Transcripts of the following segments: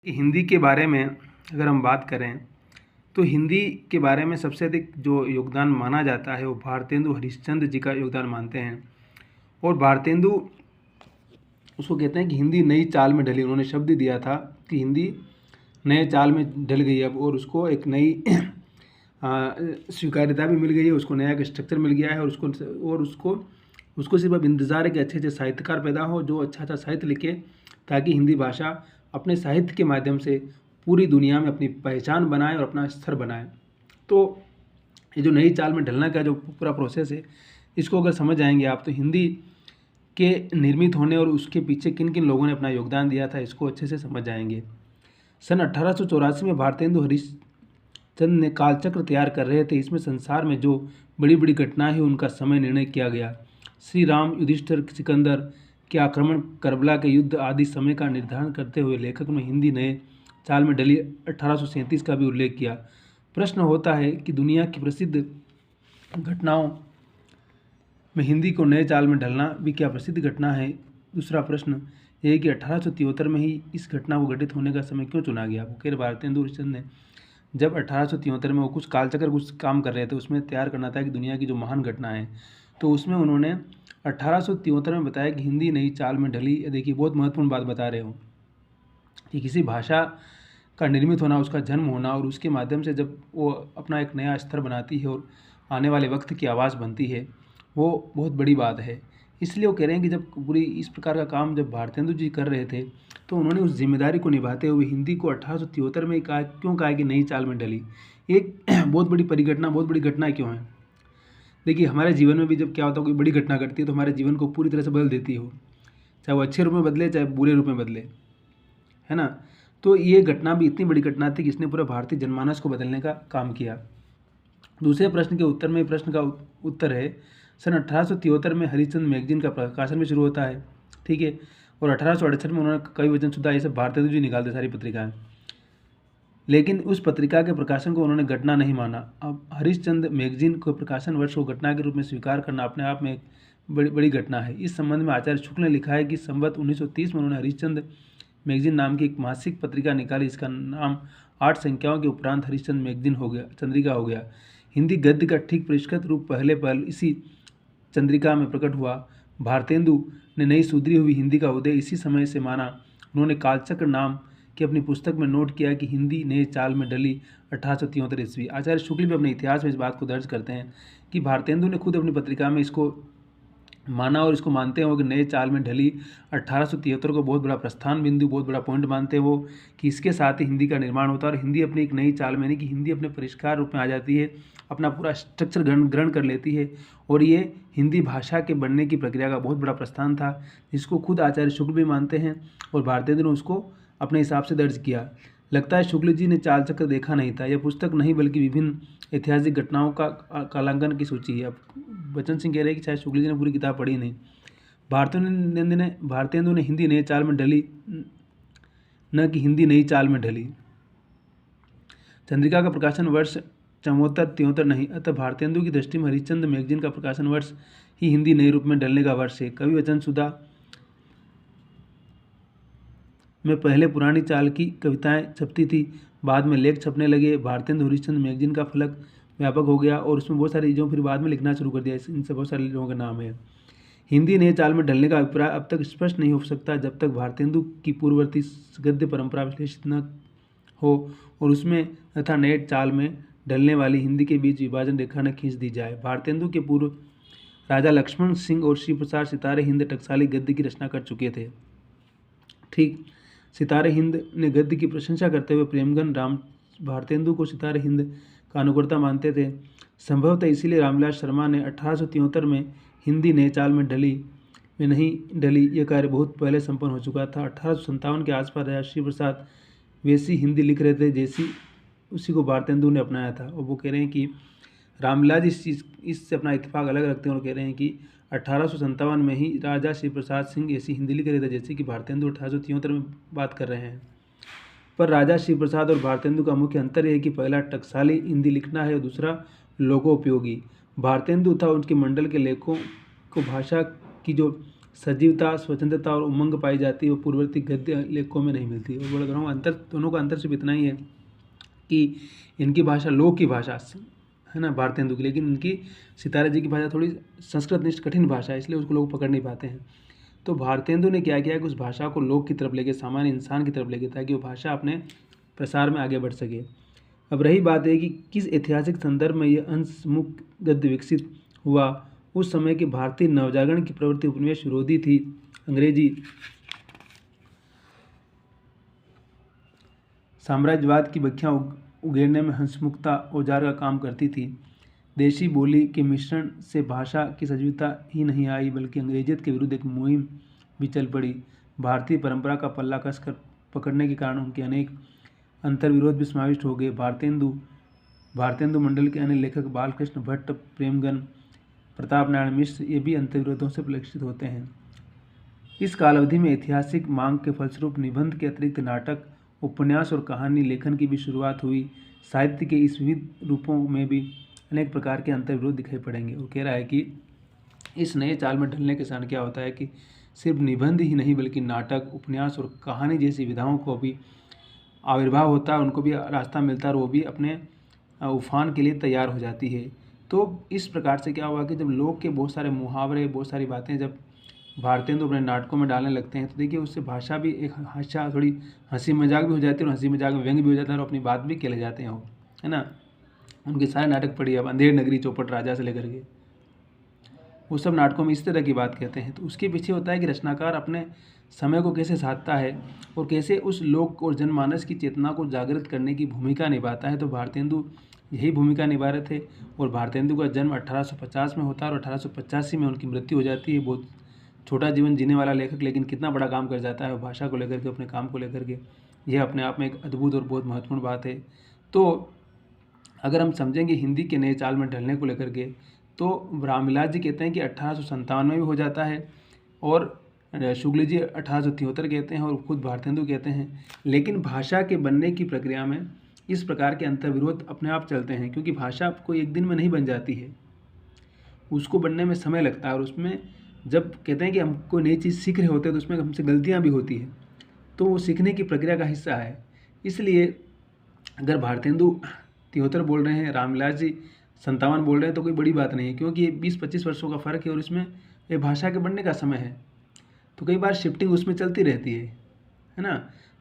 हिंदी के बारे में अगर हम बात करें तो हिंदी के बारे में सबसे अधिक जो योगदान माना जाता है वो भारतेंदु हरिश्चंद्र जी का योगदान मानते हैं। और भारतेंदु उसको कहते हैं कि हिंदी नई चाल में ढली। उन्होंने शब्द दिया था कि हिंदी नए चाल में ढल गई अब, और उसको एक नई स्वीकार्यता भी मिल गई है, उसको नया एक स्ट्रक्चर मिल गया है। और उसको सिर्फ अब इंतज़ार है कि अच्छे अच्छे साहित्यकार पैदा हो जो अच्छा अच्छा साहित्य लिखे, ताकि हिंदी भाषा अपने साहित्य के माध्यम से पूरी दुनिया में अपनी पहचान बनाए और अपना स्तर बनाए। तो ये जो नई चाल में ढलने का जो पूरा प्रोसेस है, इसको अगर समझ जाएंगे आप तो हिंदी के निर्मित होने और उसके पीछे किन किन लोगों ने अपना योगदान दिया था, इसको अच्छे से समझ जाएंगे। सन 1884 में भारतेंदु हरिश्चंद्र ने कालचक्र तैयार कर रहे थे। इसमें संसार में जो बड़ी बड़ी घटनाएं हैं उनका समय निर्णय किया गया। श्री राम, युधिष्ठिर, सिकंदर के आक्रमण, करबला के युद्ध आदि समय का निर्धारण करते हुए लेखक ने हिंदी नए चाल में ढली 1837 का भी उल्लेख किया। प्रश्न होता है कि दुनिया की प्रसिद्ध घटनाओं में हिंदी को नए चाल में ढलना भी क्या प्रसिद्ध घटना है। दूसरा प्रश्न यह है कि 1873 में ही इस घटना को घटित होने का समय क्यों चुना गया। वो कह भारतेंदु हरिश्चंद्र ने जब 1873 में वो कुछ कालचक्र कुछ काम कर रहे थे, उसमें तैयार करना था कि दुनिया की जो महान घटना है, तो उसमें उन्होंने 1873 में बताया कि हिंदी नई चाल में ढली। देखिए बहुत महत्वपूर्ण बात बता रहे हो कि किसी भाषा का निर्मित होना, उसका जन्म होना, और उसके माध्यम से जब वो अपना एक नया स्तर बनाती है और आने वाले वक्त की आवाज़ बनती है, वो बहुत बड़ी बात है। इसलिए वो कह रहे हैं कि जब पूरी इस प्रकार का काम जब भारतेंदु जी कर रहे थे, तो उन्होंने उस जिम्मेदारी को निभाते हुए हिंदी को 1873 में क्यों कहा कि नई चाल में ढली। एक बहुत बड़ी परिघटना, बहुत बड़ी घटना क्यों है। देखिए हमारे जीवन में भी जब क्या होता है, कोई बड़ी घटना घटती है तो हमारे जीवन को पूरी तरह से बदल देती हो, चाहे वो अच्छे रूप में बदले चाहे बुरे रूप में बदले, है ना। तो ये घटना भी इतनी बड़ी घटना थी कि इसने पूरा भारतीय जनमानस को बदलने का काम किया। दूसरे प्रश्न के उत्तर में प्रश्न का उत्तर है सन 1873 में हरिश्चंद्र मैगजीन का प्रकाशन भी शुरू होता है, ठीक है। और 1868 में उन्होंने कई वचनसुधा ये सब भारतेंदु जी निकालते सारी पत्रिकाएं, लेकिन उस पत्रिका के प्रकाशन को उन्होंने घटना नहीं माना। अब हरिश्चंद्र मैगजीन को प्रकाशन वर्ष को घटना के रूप में स्वीकार करना अपने आप में एक बड़ी बड़ी घटना है। इस संबंध में आचार्य शुक्ल ने लिखा है कि संवत 1930 में उन्होंने हरिश्चंद्र मैगजीन नाम की एक मासिक पत्रिका निकाली। इसका नाम 8 संख्याओं के उपरांत हरिश्चंद्र मैगजीन हो गया, चंद्रिका हो गया। हिंदी गद्य का ठीक परिष्कृत रूप पहले इसी चंद्रिका में प्रकट हुआ। भारतेंदु ने नई सुधरी हुई हिंदी का उदय इसी समय से माना। उन्होंने कालचक्र नाम की अपनी पुस्तक में नोट किया कि हिंदी नए चाल में ढली 1873 ईस्वी। आचार्य शुक्ल भी अपने इतिहास में इस बात को दर्ज करते हैं कि भारतेंदु ने खुद अपनी पत्रिका में इसको माना और इसको मानते हैं कि नए चाल में ढली 1873 को बहुत बड़ा प्रस्थान बिंदु, बहुत बड़ा पॉइंट मानते हैं वो, कि इसके साथ ही हिंदी का निर्माण होता है और हिंदी अपनी एक नई चाल में, यानी कि हिंदी अपने परिष्कार रूप में आ जाती है, अपना पूरा स्ट्रक्चर ग्रहण कर लेती है। और ये हिंदी भाषा के बनने की प्रक्रिया का बहुत बड़ा प्रस्थान था, जिसको खुद आचार्य शुक्ल भी मानते हैं और भारतेंदु ने उसको अपने हिसाब से दर्ज किया। लगता है शुक्ल जी ने चाल चक्र देखा नहीं था, यह पुस्तक नहीं बल्कि विभिन्न ऐतिहासिक घटनाओं का कालांकन की सूची है। अब बच्चन सिंह कह रहे हैं कि शायद शुक्ल जी ने पूरी किताब पढ़ी नहीं। भारतेंदु ने हिंदी नई चाल में ढली, न कि हिंदी नई चाल में ढली। चंद्रिका का प्रकाशन वर्ष 74-73 नहीं, अतः भारतेंदु की दृष्टि में हरिश्चंद्र मैगजीन का प्रकाशन वर्ष ही हिंदी नए रूप में ढलने का वर्ष है। कवि वचनसुधा में पहले पुरानी चाल की कविताएं छपती थी, बाद में लेख छपने लगे। भारतेंदु हरिश्चंद्र मैगजीन का फलक व्यापक हो गया और उसमें बहुत सारी चीज़ों फिर बाद में लिखना शुरू कर दिया। इनसे बहुत सारे लोगों का नाम है। हिंदी नए चाल में ढलने का अभिप्राय अब तक स्पष्ट नहीं हो सकता जब तक भारतेंदु की पूर्ववर्ती गद्य परंपरा विश्लेषित न हो और उसमें तथा नए चाल में ढलने वाली हिंदी के बीच विभाजन रेखा न खींच दी जाए। भारतेंदु के पूर्व राजा लक्ष्मण सिंह और श्री प्रसाद सितारे हिंद टकसाली गद्य की रचना कर चुके थे। ठीक सितारे हिंद ने गद्य की प्रशंसा करते हुए प्रेमगन राम भारतेंदु को सितारे हिंद का अनुकर्ता मानते थे। संभवतः इसीलिए रामविलास शर्मा ने 1873 में हिंदी नए चाल में नहीं ढली यह कार्य बहुत पहले संपन्न हो चुका था। 1857 के आसपास राजा श्री प्रसाद वैसी हिंदी लिख रहे थे जैसी उसी को भारतेंदु ने अपनाया था। और वो कह रहे हैं कि रामविलास इससे अपना इत्तेफाक अलग रखते हैं और कह रहे हैं कि 1857 में ही राजा श्री प्रसाद सिंह ऐसी हिंदी लिख रहे थे जैसे कि भारतेंदु 1873 में बात कर रहे हैं। पर राजा श्री प्रसाद और भारतेंदु का मुख्य अंतर यह है कि पहला टकसाली हिंदी लिखना है और दूसरा लोकोपयोगी। भारतेंदु था उनके मंडल के लेखों को भाषा की जो सजीवता, स्वतंत्रता और उमंग पाई जाती है, वो पूर्ववर्ती गद्य लेखों में नहीं मिलती। और बोला रहा हूँ अंतर, दोनों का अंतर सिर्फ इतना ही है कि इनकी भाषा लोक की भाषा है ना भारतेंदु की, लेकिन इनकी सितारे जी की भाषा थोड़ी संस्कृत निष्ठ कठिन भाषा है, इसलिए उसको लोग पकड़ नहीं पाते हैं। तो भारतेंदु ने क्या किया कि उस भाषा को लोक की तरफ लेके, सामान्य इंसान की तरफ लेके, ताकि वो भाषा अपने प्रसार में आगे बढ़ सके। अब रही बात है कि किस ऐतिहासिक संदर्भ में यह अंशमुख गद्य विकसित हुआ। उस समय की भारतीय नवजागरण की प्रवृत्ति उपनिवेश विरोधी थी। अंग्रेजी साम्राज्यवाद की बखियाँ उगेरने में हंसमुखता औजार का काम करती थी। देशी बोली के मिश्रण से भाषा की सजीवता ही नहीं आई, बल्कि अंग्रेजियत के विरुद्ध एक मुहिम भी चल पड़ी। भारतीय परंपरा का पल्ला कसकर पकड़ने के कारण उनके अनेक अंतर्विरोध भी समाविष्ट हो गए। भारतेंदु मंडल के अन्य लेखक बालकृष्ण भट्ट, प्रेमगन, प्रताप नारायण मिश्र ये भी अंतर्विरोधों से परिलक्षित होते हैं। इस काल अवधि में ऐतिहासिक मांग के फलस्वरूप निबंध के अतिरिक्त नाटक, उपन्यास और कहानी लेखन की भी शुरुआत हुई। साहित्य के इस विविध रूपों में भी अनेक प्रकार के अंतर्विरोध दिखाई पड़ेंगे। वो कह रहा है कि इस नए चाल में ढलने के कारण क्या होता है कि सिर्फ निबंध ही नहीं बल्कि नाटक, उपन्यास और कहानी जैसी विधाओं को भी आविर्भाव होता है, उनको भी रास्ता मिलता है और वो भी अपने उफान के लिए तैयार हो जाती है। तो इस प्रकार से क्या हुआ कि जब लोग के बहुत सारे मुहावरे, बहुत सारी बातें जब भारतेंदु अपने नाटकों में डालने लगते हैं, तो देखिए उससे भाषा भी एक हास्या, थोड़ी हंसी मजाक भी हो जाती है और हंसी मजाक में व्यंग भी हो जाता है और अपनी बात भी कह जाते हैं वो, है ना। उनके सारे नाटक पढ़िए, अब अंधेर नगरी, चौपट राजा से लेकर के वो सब नाटकों में इस तरह की बात कहते हैं। तो उसके पीछे होता है कि रचनाकार अपने समय को कैसे साधता है और कैसे उस लोक और जनमानस की चेतना को जागृत करने की भूमिका निभाता है। तो भारतेंदु यही भूमिका निभा रहे थे और भारतेंदु का जन्म 1850 में होता है और 1885 में उनकी मृत्यु हो जाती है। बहुत छोटा जीवन जीने वाला लेखक, लेकिन कितना बड़ा काम कर जाता है भाषा को लेकर के, अपने काम को लेकर के। यह अपने आप में एक अद्भुत और बहुत महत्वपूर्ण बात है। तो अगर हम समझेंगे हिंदी के नए चाल में ढलने को लेकर के, तो रामविलास जी कहते हैं कि 1857 में भी हो जाता है और शुक्ल जी 1873 कहते हैं और खुद भारतेंदु कहते हैं। लेकिन भाषा के बनने की प्रक्रिया में इस प्रकार के अंतर्विरोध अपने आप चलते हैं, क्योंकि भाषा कोई एक दिन में नहीं बन जाती है, उसको बनने में समय लगता है। और उसमें जब कहते हैं कि हम कोई नई चीज़ सीख रहे होते हैं तो उसमें हमसे गलतियाँ भी होती हैं, तो वो सीखने की प्रक्रिया का हिस्सा है। इसलिए अगर भारतेंदु 73 बोल रहे हैं, रामविलास जी 57 बोल रहे हैं, तो कोई बड़ी बात नहीं है, क्योंकि ये 20-25 वर्षों का फ़र्क है और इसमें ये भाषा के बनने का समय है। तो कई बार शिफ्टिंग उसमें चलती रहती है ना।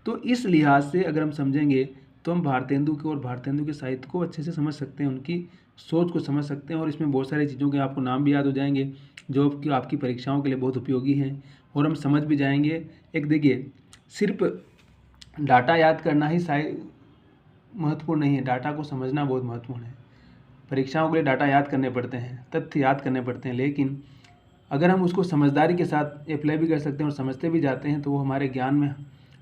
तो इस लिहाज से अगर हम समझेंगे तो हम भारतेंदु को और भारतेंदु के साहित्य को अच्छे से समझ सकते हैं, उनकी सोच को समझ सकते हैं और इसमें बहुत सारी चीज़ों के आपको नाम भी याद हो जाएंगे जो कि आपकी परीक्षाओं के लिए बहुत उपयोगी हैं और हम समझ भी जाएंगे। एक देखिए, सिर्फ डाटा याद करना ही महत्वपूर्ण नहीं है, डाटा को समझना बहुत महत्वपूर्ण है। परीक्षाओं के लिए डाटा याद करने पड़ते हैं, तथ्य याद करने पड़ते हैं, लेकिन अगर हम उसको समझदारी के साथ अप्लाई भी कर सकते हैं और समझते भी जाते हैं तो वो हमारे ज्ञान में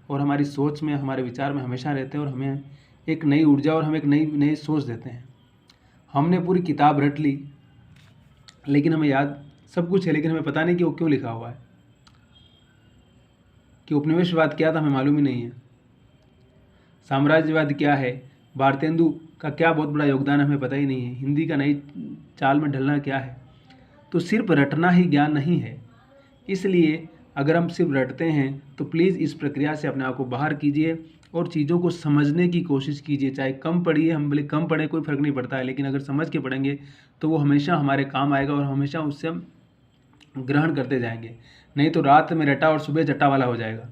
और हमारी सोच में, हमारे विचार में हमेशा रहते हैं और हमें एक नई ऊर्जा और हम एक नई सोच देते हैं। हमने पूरी किताब रट ली, लेकिन हमें याद सब कुछ है, लेकिन हमें पता नहीं कि वो क्यों लिखा हुआ है, कि उपनिवेशवाद क्या था हमें मालूम ही नहीं है, साम्राज्यवाद क्या है, भारतेंदु का क्या बहुत बड़ा योगदान हमें पता ही नहीं है, हिंदी का नई चाल में ढलना क्या है। तो सिर्फ रटना ही ज्ञान नहीं है। इसलिए अगर हम सिर्फ रटते हैं तो प्लीज़ इस प्रक्रिया से अपने आप को बाहर कीजिए और चीज़ों को समझने की कोशिश कीजिए। चाहे कम पढ़िए, हम भले कम पढ़ें, कोई फ़र्क नहीं पड़ता है, लेकिन अगर समझ के पढ़ेंगे तो वो हमेशा हमारे काम आएगा और हमेशा उससे हम ग्रहण करते जाएंगे। नहीं तो रात में रटा और सुबह चट्टा वाला हो जाएगा।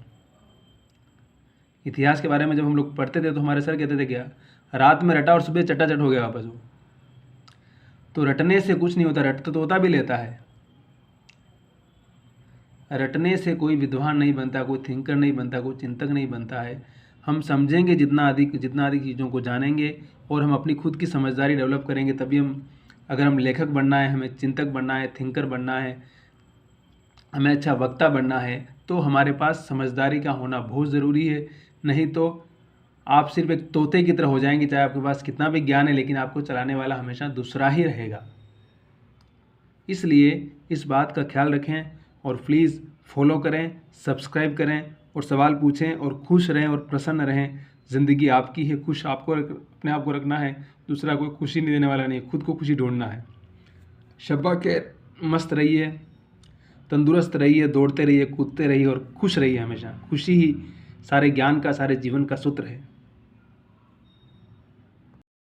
इतिहास के बारे में जब हम लोग पढ़ते थे तो हमारे सर कहते थे क्या, रात में रटा और सुबह चट्टा चट हो गया वापस वो। तो रटने से कुछ नहीं होता, रट तो तोता भी लेता है। रटने से कोई विद्वान नहीं बनता, कोई थिंकर नहीं बनता, कोई चिंतक नहीं बनता है। हम समझेंगे जितना अधिक चीज़ों को जानेंगे और हम अपनी खुद की समझदारी डेवलप करेंगे, तभी अगर हम लेखक बनना है, हमें चिंतक बनना है, थिंकर बनना है, हमें अच्छा वक्ता बनना है, तो हमारे पास समझदारी का होना बहुत ज़रूरी है। नहीं तो आप सिर्फ एक तोते की तरह हो जाएंगे, चाहे आपके पास कितना भी ज्ञान है, लेकिन आपको चलाने वाला हमेशा दूसरा ही रहेगा। इसलिए इस बात का ख्याल रखें और प्लीज़ फॉलो करें, सब्सक्राइब करें और सवाल पूछें और खुश रहें और प्रसन्न रहें। ज़िंदगी आपकी है, खुश आपको अपने आप को रखना है, दूसरा कोई खुशी नहीं देने वाला नहीं, खुद को खुशी ढूंढना है। शब्बा के मस्त रहिए, तंदुरुस्त रहिए, दौड़ते रहिए, कूदते रहिए और खुश रहिए हमेशा। खुशी ही सारे ज्ञान का, सारे जीवन का सूत्र है।